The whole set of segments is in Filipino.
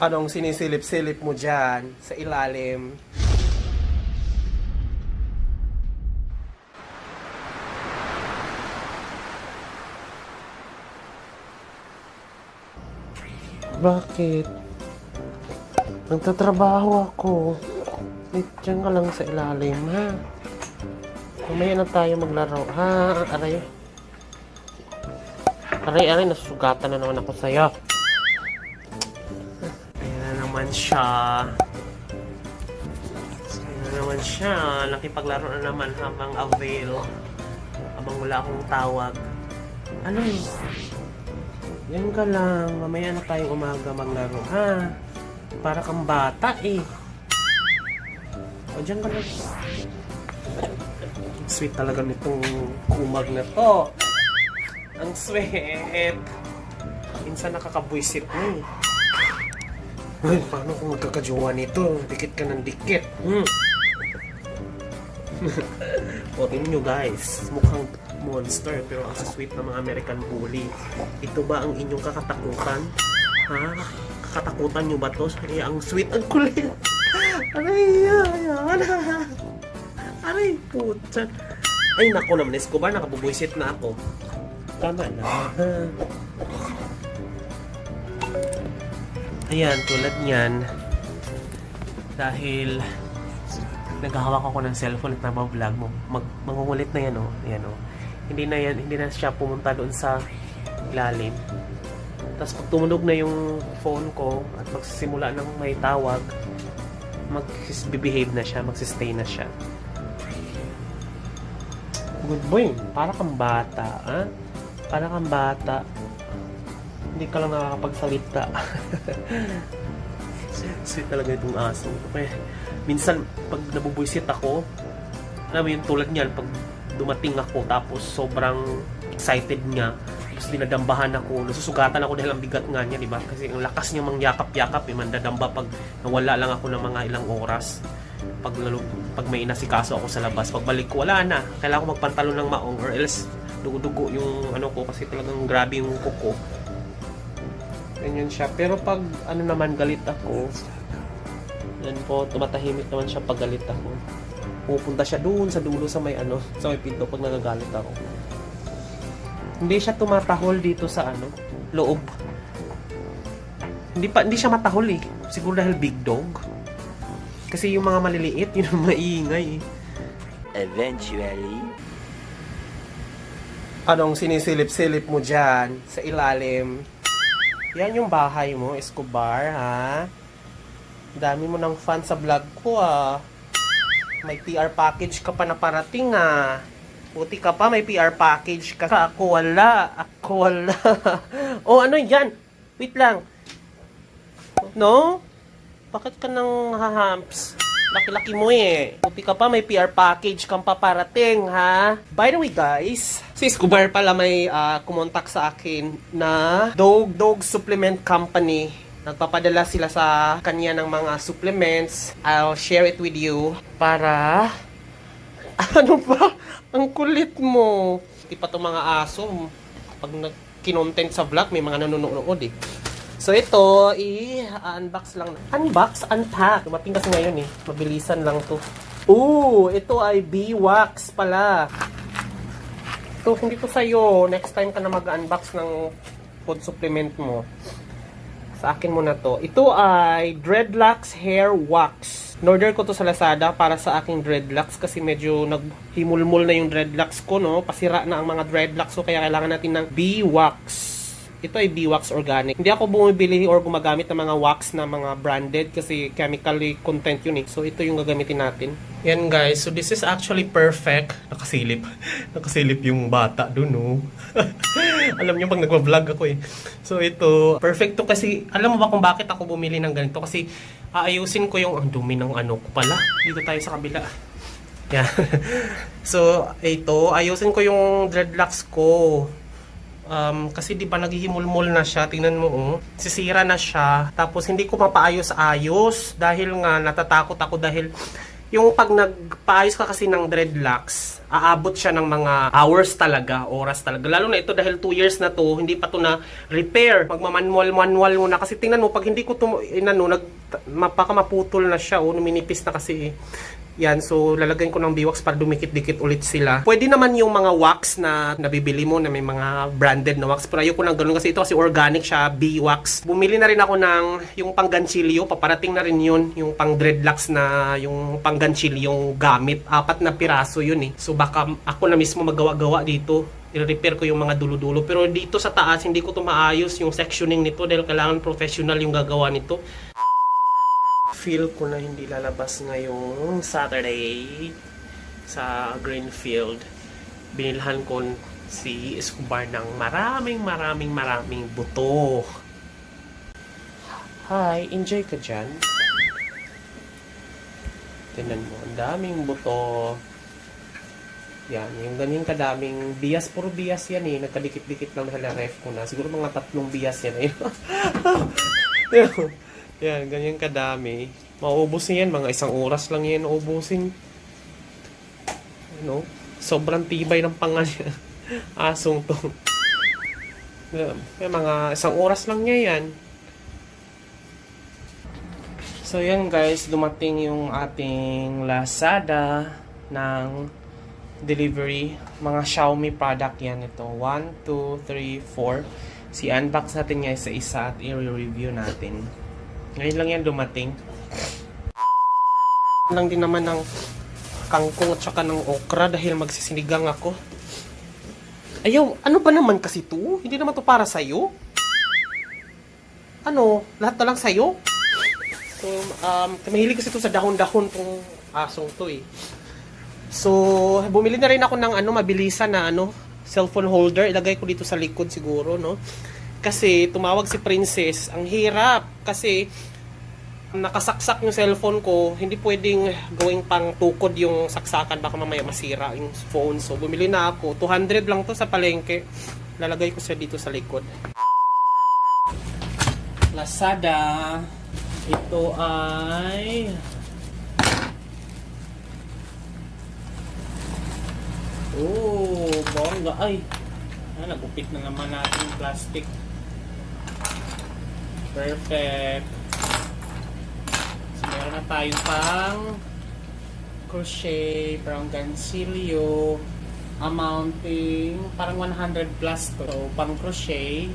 Anong sinisilip-silip mo dyan sa ilalim? Bakit? Nagtatrabaho ako. Diyan ka lang sa ilalim, ha? Mamaya na tayo maglaro, ha? Aray. Aray, nasusugatan na naman ako sa'yo. Ayan na naman siya. Nakipaglaro na naman habang avail. Habang wala akong tawag. Ano yun? Yan ka lang. Mamaya na tayong umaga maglaro, ha? Para kang bata, eh. O, dyan ka lang. Sweet talaga nitong kumag na to. Ang sweet. Minsan nakakabwisit mo, eh. Ay, paano kung magkakajowa nito? Dikit ka ng dikit. O, tingnan nyo guys. Mukhang monster pero ang sweet na mga American Bully. Ito ba ang inyong kakatakutan? Ha? Kakatakutan nyo ba to? Kaya ang sweet, ang kulit. Aray, putsan. Ay, nako naman, Escobar, nakabubuisit na ako. Tama na. Ayan, tulad niyan. Dahil naghahawak ako ng cellphone at nabablog mo. Mangungulit na yan, oh. Ayan, oh. Hindi na siya pumunta doon sa ilalim. Tapos pag tumunog na yung phone ko at magsisimula ng may tawag, mag-behave na siya, mag-stay na siya. Good boy, para kang bata, ha? Para kang bata. Hindi ka lang nakakapagsalita. Sweet talaga itong aso. Okay. Minsan, pag nabubuisit ako, alam mo yung tulad niyan, pag dumating ako, tapos sobrang excited niya, tapos dinadambahan ako, nasusugatan ako dahil ang bigat nga niya, diba? Kasi ang lakas niya mangyakap-yakap, mandadamba pag nawala lang ako ng mga ilang oras. Pag may inasikaso ako sa labas, pagbalik ko, wala na. Kailangan ko magpantalon ng maong or else dugo-dugo yung ano ko kasi talagang grabe yung kuko. Ganyan siya. Pero pag ano naman galit ako, yan po, tumatahimik naman siya pag galit ako. Pupunta siya doon sa dulo sa may ano, sa may pinto pag nagagalit ako. Hindi siya tumatahol dito sa ano, loob. Hindi siya matahol eh. Siguro dahil big dog. Kasi yung mga maliliit, yun ang maingay eh. Eventually. Anong sinisilip-silip mo dyan sa ilalim? Yan yung bahay mo, Escobar, ha? Dami mo ng fan sa vlog ko, ah. May PR package ka pa na parating, ah. Puti ka pa, may PR package ka. Ako wala. Oh, ano yan? Wait lang. No? Bakit ka nang hahamps? Laki-laki mo eh. Puti ka pa, may PR package kang paparating, ha? By the way, guys, si Escobar pala may kumontak sa akin na Dog Supplement Company. Nagpapadala sila sa kanya ng mga supplements. I'll share it with you para... Ano ba? Ang kulit mo. Di pa itong mga aso. Pag kinontent sa vlog, may mga nanonood eh. So ito, i-unbox lang. Unpack. Dumating kasi ngayon eh. Mabilisan lang to. Ooh, ito ay Bee-Wax pala. Ito, hindi to sa'yo. Next time ka na mag-unbox ng food supplement mo. Sa akin muna to. Ito ay Dreadlocks Hair Wax. In-order ko to sa Lazada para sa aking dreadlocks kasi medyo naghimulmul na yung dreadlocks ko, no? Pasira na ang mga dreadlocks ko kaya kailangan natin ng Bee-Wax. Ito ay Bee-Wax Organic. Hindi ako bumibili or gumagamit ng mga wax na mga branded kasi chemically content yun eh. So ito yung gagamitin natin. Yan guys, so this is actually perfect. Nakasilip. Nakasilip yung bata dun, no? Alam niyo pag nagwa-vlog ako eh. So ito, perfect to kasi, alam mo ba kung bakit ako bumili ng ganito? Kasi aayusin ko yung, ang dumi ng ano ko pala. Dito tayo sa kabila. Yan. So ito, ayusin ko yung dreadlocks ko. Kasi di ba naghihimulmul na siya, tingnan mo oh. Sisira na siya. Tapos hindi ko mapaayos-ayos dahil nga natatakot ako dahil Yung pag nagpaayos ka kasi ng dreadlocks, aabot siya ng mga hours talaga, oras talaga. Lalo na ito dahil 2 years na to, hindi pa to na repair. Magmamanual muna kasi tingnan mo, pag hindi ko to baka maputol na siya, numinipis na kasi eh. Yan, so lalagyan ko ng biwax para dumikit-dikit ulit sila. Pwede naman yung mga wax na nabibili mo na may mga branded na wax. Pero ayoko ng ganun kasi ito kasi organic siya, biwax. Bumili na rin ako ng yung pangganchilyo. Paparating na rin yun, yung pang dreadlocks na yung pangganchilyong gamit. 4 na piraso yun eh. So baka ako na mismo magawa-gawa dito. I-repair ko yung mga dulo-dulo. Pero dito sa taas, hindi ko to maayos yung sectioning nito dahil kailangan professional yung gagawa nito. Feel ko na hindi lalabas ngayong Saturday sa Greenfield. Binilhan ko si Escobar ng maraming buto. Hi, enjoy ka dyan? Tingnan mo, ang daming buto. Yan, yung ganyan kadaming bias, puro bias yan eh. Nagkadikit-dikit lang sa ref ko na. Siguro mga 3 bias yan eh. Yan, ganyan kadami. Mauubos yan, mga 1 oras lang yan uubusin. Ano? Sobrang tibay ng panga niya. Asong to. Yan, mga 1 oras lang niya yan. So yan guys, dumating yung ating Lazada ng delivery. Mga Xiaomi product yan ito. 1, 2, 3, 4. Si-unbox natin nga isa-isa at i-review natin. Ngayon lang yan dumating. Lang din naman ng kangkong at saka ng okra dahil magsisinigang ako. Ayaw, ano ba naman kasi to? Hindi naman to para sa'yo? Ano? Lahat na lang sa'yo? So, mahilig kasi to sa dahon-dahon tong asong to eh. So, bumili na rin ako ng mabilisan na cellphone holder. Ilagay ko dito sa likod siguro, no? Kasi tumawag si Princess, ang hirap kasi nakasaksak yung cellphone ko, hindi pwedeng gawing pang tukod yung saksakan, baka mamaya masira yung phone. So bumili na ako, 200 lang to sa palengke. Lalagay ko siya dito sa likod. Lazada, ito ay bongga ay. Nagupit na naman natin yung plastic. Perfect. So, meron na tayo pang crochet, parang ganchilyo, amounting, parang 100 plus to. So, pang crochet,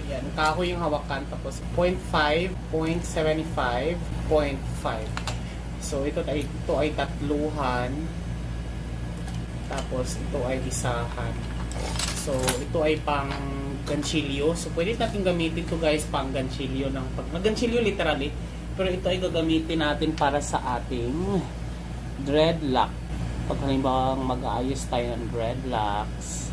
yan, kahoy yung hawakan, tapos 0.5, 0.75, 0.5. So, ito ay tatluhan, tapos ito ay isahan. So, ito ay pang ganchilyo. So, pwede natin gamitin to guys, pang ganchilyo ganchilyo literally. Pero ito ay gagamitin natin para sa ating dreadlock. Pag halimbawa mag-aayos tayo ng dreadlocks.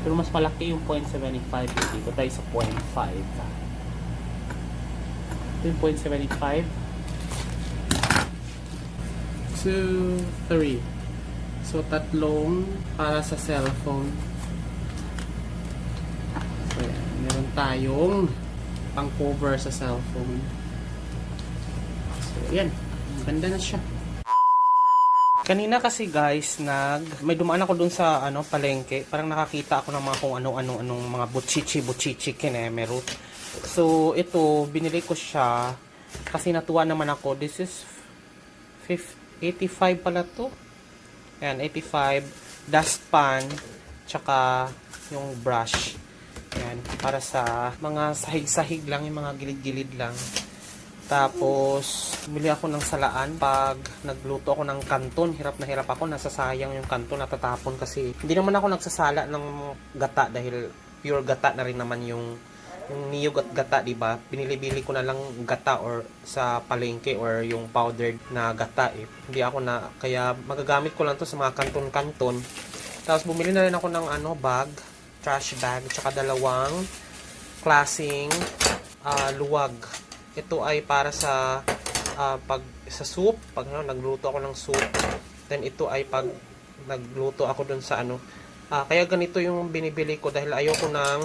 Pero mas malaki yung 0.75 dito tayo sa 0.5. Ito yung 0.75. 2, 3. So, tatlong para sa cellphone. So, yan. Meron tayong pang cover sa cellphone. So, yan. Ganda na siya. Kanina kasi guys, may dumaan ako dun sa palengke. Parang nakakita ako ng mga kung anong mga buchichi kinemero. So, ito, binili ko siya kasi natuwa naman ako. This is 85 pala to. Ayan, 85. Dustpan, tsaka yung brush. Ayan, para sa mga sahig-sahig lang, yung mga gilid-gilid lang. Tapos, bumili ako ng salaan. Pag nagluto ako ng kanton, hirap na hirap ako. Nasasayang yung kanton, natatapon kasi hindi naman ako nagsasala ng gata dahil pure gata na rin naman yung niyog at gata, diba? Binili-bili ko na lang gata or sa palengke or yung powdered na gata eh. Hindi ako na, kaya magagamit ko lang to sa mga kanton-kanton. Tapos bumili na rin ako ng bag, trash bag, tsaka 2 klaseng luwag. Ito ay para sa sa soup, pag nagluto ako ng soup. Then ito ay pag nagluto ako dun sa ano. Kaya ganito yung binibili ko dahil ayoko ng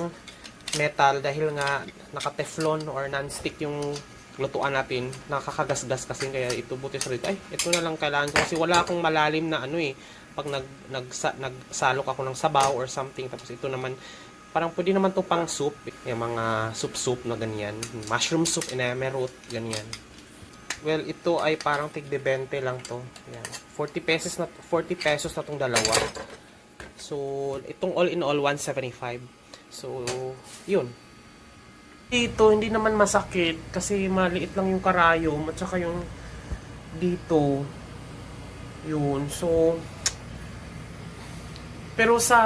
metal dahil nga naka-teflon or non-stick yung lutuan natin. Nakakagasgas kasi kaya ito buti sa rito. Ay, ito na lang kailangan ko kasi wala akong malalim na ano eh. Pag nagsalok ako ng sabaw or something tapos ito naman parang pwede naman to pang soup. Yung mga soup na ganyan. Mushroom soup, ineme root, ganyan. Well, ito ay parang tig-20 lang to. Yan. 40 pesos na tong dalawa. So, itong all in all 175. So, yun. Dito, hindi naman masakit kasi maliit lang yung karayom at saka yung dito. Yun. So, pero sa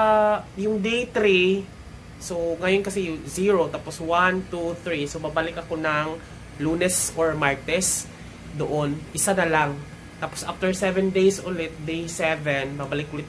yung day 3, so ngayon kasi 0 tapos 1, 2, 3. So, babalik ako ng Lunes or Martes doon. Isa na lang. Tapos after 7 days ulit, day 7, babalik ulit